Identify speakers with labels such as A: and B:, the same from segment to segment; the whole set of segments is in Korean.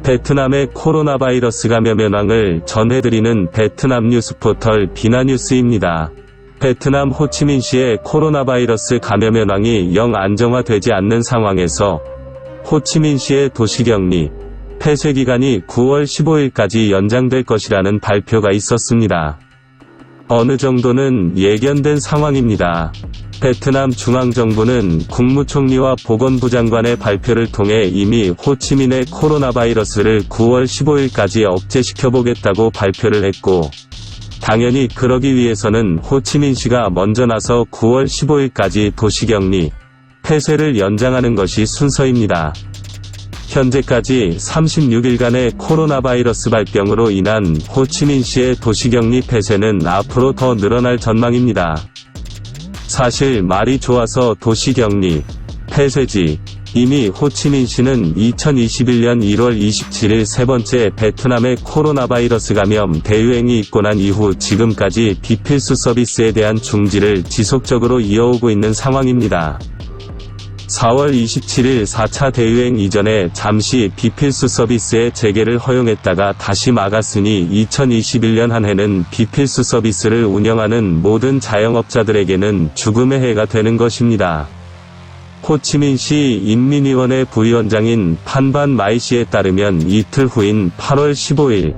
A: 베트남의 코로나 바이러스 감염 현황을 전해드리는 베트남 뉴스 포털 비나뉴스입니다. 베트남 호치민시의 코로나 바이러스 감염 현황이 영 안정화되지 않는 상황에서 호치민시의 도시격리, 폐쇄 기간이 9월 15일까지 연장될 것이라는 발표가 있었습니다. 어느 정도는 예견된 상황입니다. 베트남 중앙정부는 국무총리와 보건부 장관의 발표를 통해 이미 호치민의 코로나 바이러스를 9월 15일까지 억제시켜보겠다고 발표를 했고, 당연히 그러기 위해서는 호치민시가 먼저 나서 9월 15일까지 도시격리, 폐쇄를 연장하는 것이 순서입니다. 현재까지 36일간의 코로나 바이러스 발병으로 인한 호치민시의 도시격리 폐쇄는 앞으로 더 늘어날 전망입니다. 사실 말이 좋아서 도시격리, 폐쇄지. 이미 호치민시는 2021년 1월 27일 세 번째 베트남의 코로나 바이러스 감염 대유행이 있고 난 이후 지금까지 비필수 서비스에 대한 중지를 지속적으로 이어오고 있는 상황입니다. 4월 27일 4차 대유행 이전에 잠시 비필수 서비스의 재개를 허용했다가 다시 막았으니 2021년 한 해는 비필수 서비스를 운영하는 모든 자영업자들에게는 죽음의 해가 되는 것입니다. 호치민시 인민위원회 부위원장인 판반 마이시에 따르면 이틀 후인 8월 15일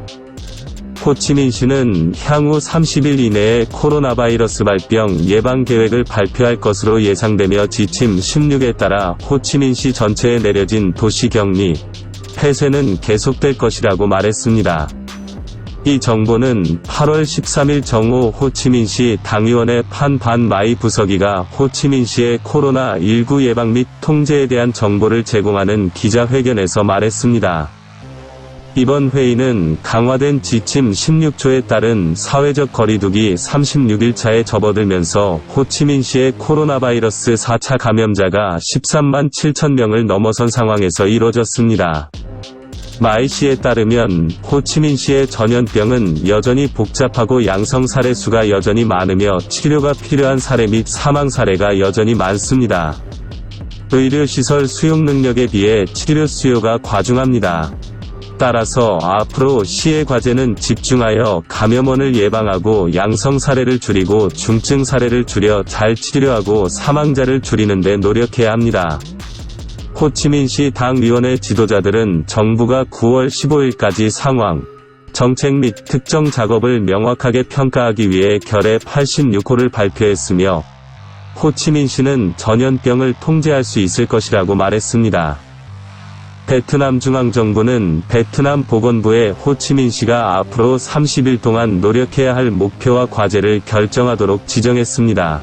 A: 호치민시는 향후 30일 이내에 코로나 바이러스 발병 예방 계획을 발표할 것으로 예상되며 지침 16에 따라 호치민시 전체에 내려진 도시격리, 폐쇄는 계속될 것이라고 말했습니다. 이 정보는 8월 13일 정오 호치민시 당위원회 판반 마이 부서기가 호치민시의 코로나19 예방 및 통제에 대한 정보를 제공하는 기자회견에서 말했습니다. 이번 회의는 강화된 지침 16조에 따른 사회적 거리두기 36일차에 접어들면서 호치민시의 코로나 바이러스 4차 감염자가 13만 7천 명을 넘어선 상황에서 이뤄졌습니다. 마이시에 따르면 호치민시의 전염병은 여전히 복잡하고 양성 사례 수가 여전히 많으며 치료가 필요한 사례 및 사망 사례가 여전히 많습니다. 의료시설 수용 능력에 비해 치료 수요가 과중합니다. 따라서 앞으로 시의 과제는 집중하여 감염원을 예방하고 양성 사례를 줄이고 중증 사례를 줄여 잘 치료하고 사망자를 줄이는 데 노력해야 합니다. 호치민시 당위원회 지도자들은 정부가 9월 15일까지 상황, 정책 및 특정 작업을 명확하게 평가하기 위해 결의 86호를 발표했으며 호치민시는 전염병을 통제할 수 있을 것이라고 말했습니다. 베트남 중앙정부는 베트남 보건부에 호치민시가 앞으로 30일 동안 노력해야 할 목표와 과제를 결정하도록 지정했습니다.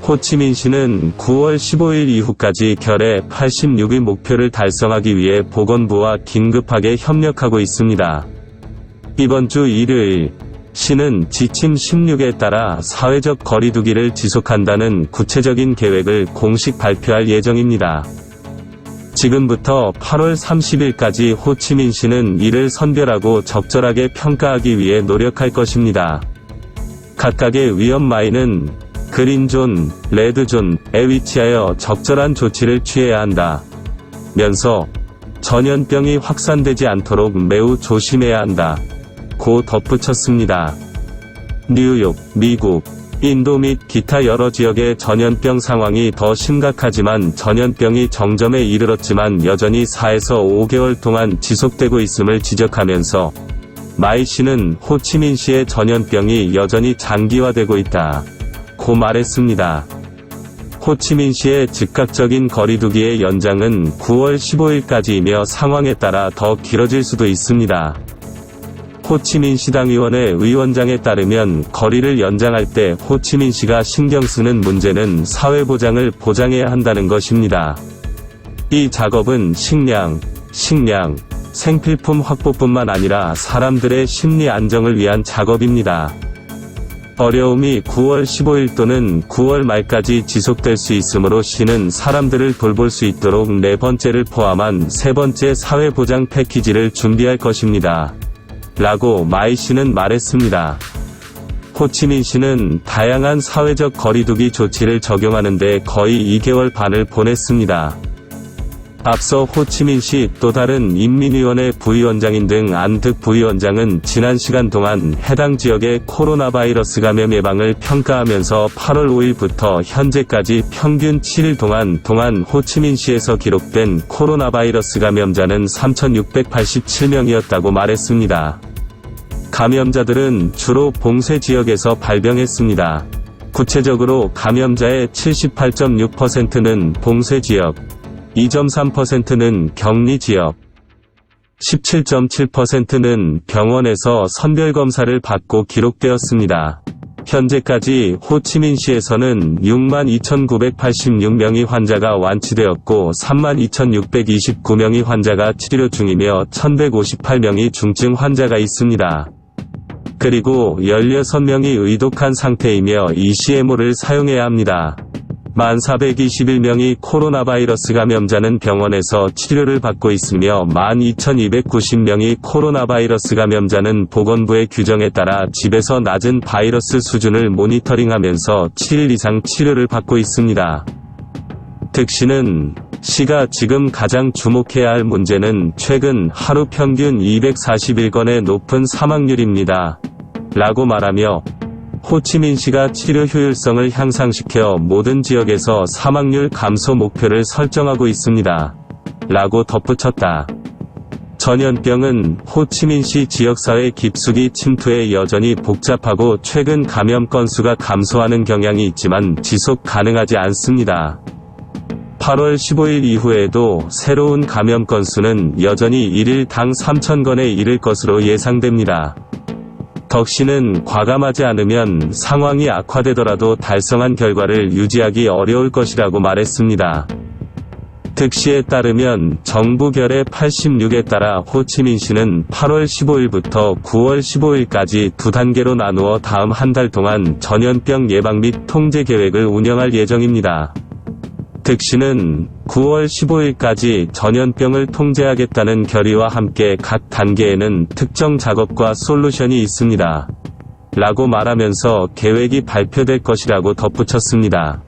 A: 호치민시는 9월 15일 이후까지 결의 86의 목표를 달성하기 위해 보건부와 긴급하게 협력하고 있습니다. 이번 주 일요일, 시는 지침 16에 따라 사회적 거리두기를 지속한다는 구체적인 계획을 공식 발표할 예정입니다. 지금부터 8월 30일까지 호치민시는 이를 선별하고 적절하게 평가하기 위해 노력할 것입니다. 각각의 위험마인은 그린존, 레드존에 위치하여 적절한 조치를 취해야 한다. 면서 전염병이 확산되지 않도록 매우 조심해야 한다. 고 덧붙였습니다. 뉴욕, 미국, 인도 및 기타 여러 지역의 전염병 상황이 더 심각하지만 전염병이 정점에 이르렀지만 여전히 4에서 5개월 동안 지속되고 있음을 지적하면서 마이시는 호치민시의 전염병이 여전히 장기화되고 있다. 고 말했습니다. 호치민시의 즉각적인 거리두기의 연장은 9월 15일까지이며 상황에 따라 더 길어질 수도 있습니다. 호치민시 당위원회 위원장에 따르면 거리를 연장할 때 호치민시가 신경 쓰는 문제는 사회보장을 보장해야 한다는 것입니다. 이 작업은 식량, 생필품 확보뿐만 아니라 사람들의 심리 안정을 위한 작업입니다. 어려움이 9월 15일 또는 9월 말까지 지속될 수 있으므로 시는 사람들을 돌볼 수 있도록 네 번째를 포함한 세 번째 사회보장 패키지를 준비할 것입니다. 라고 마이시는 말했습니다. 호치민시는 다양한 사회적 거리두기 조치를 적용하는 데 거의 2개월 반을 보냈습니다. 앞서 호치민시 또 다른 인민위원회 부위원장인 등 안득 부위원장은 지난 시간 동안 해당 지역의 코로나 바이러스 감염 예방을 평가하면서 8월 5일부터 현재까지 평균 7일 동안 호치민시에서 기록된 코로나 바이러스 감염자는 3,687명이었다고 말했습니다. 감염자들은 주로 봉쇄 지역에서 발병했습니다. 구체적으로 감염자의 78.6%는 봉쇄 지역, 2.3%는 격리 지역, 17.7%는 병원에서 선별검사를 받고 기록되었습니다. 현재까지 호치민시에서는 62,986명의 환자가 완치되었고 32,629명의 환자가 치료 중이며 1,158명의 중증 환자가 있습니다. 그리고 16명이 의독한 상태이며 ECMO를 사용해야 합니다. 1,421명의 코로나 바이러스 감염자는 병원에서 치료를 받고 있으며 12,290명의 코로나 바이러스 감염자는 보건부의 규정에 따라 집에서 낮은 바이러스 수준을 모니터링하면서 7일 이상 치료를 받고 있습니다. 득씨는 시가 지금 가장 주목해야 할 문제는 최근 하루 평균 241건의 높은 사망률입니다. 라고 말하며 호치민시가 치료 효율성을 향상시켜 모든 지역에서 사망률 감소 목표를 설정하고 있습니다. 라고 덧붙였다. 전염병은 호치민시 지역사회 깊숙이 침투해 여전히 복잡하고 최근 감염 건수가 감소하는 경향이 있지만 지속 가능하지 않습니다. 8월 15일 이후에도 새로운 감염 건수는 여전히 1일당 3,000건에 이를 것으로 예상됩니다. 덕씨는 과감하지 않으면 상황이 악화되더라도 달성한 결과를 유지하기 어려울 것이라고 말했습니다. 득씨에 따르면 정부 결의 86에 따라 호치민시는 8월 15일부터 9월 15일까지 두 단계로 나누어 다음 한 달 동안 전염병 예방 및 통제 계획을 운영할 예정입니다. 득씨는 9월 15일까지 전염병을 통제하겠다는 결의와 함께 각 단계에는 특정 작업과 솔루션이 있습니다. 라고 말하면서 계획이 발표될 것이라고 덧붙였습니다.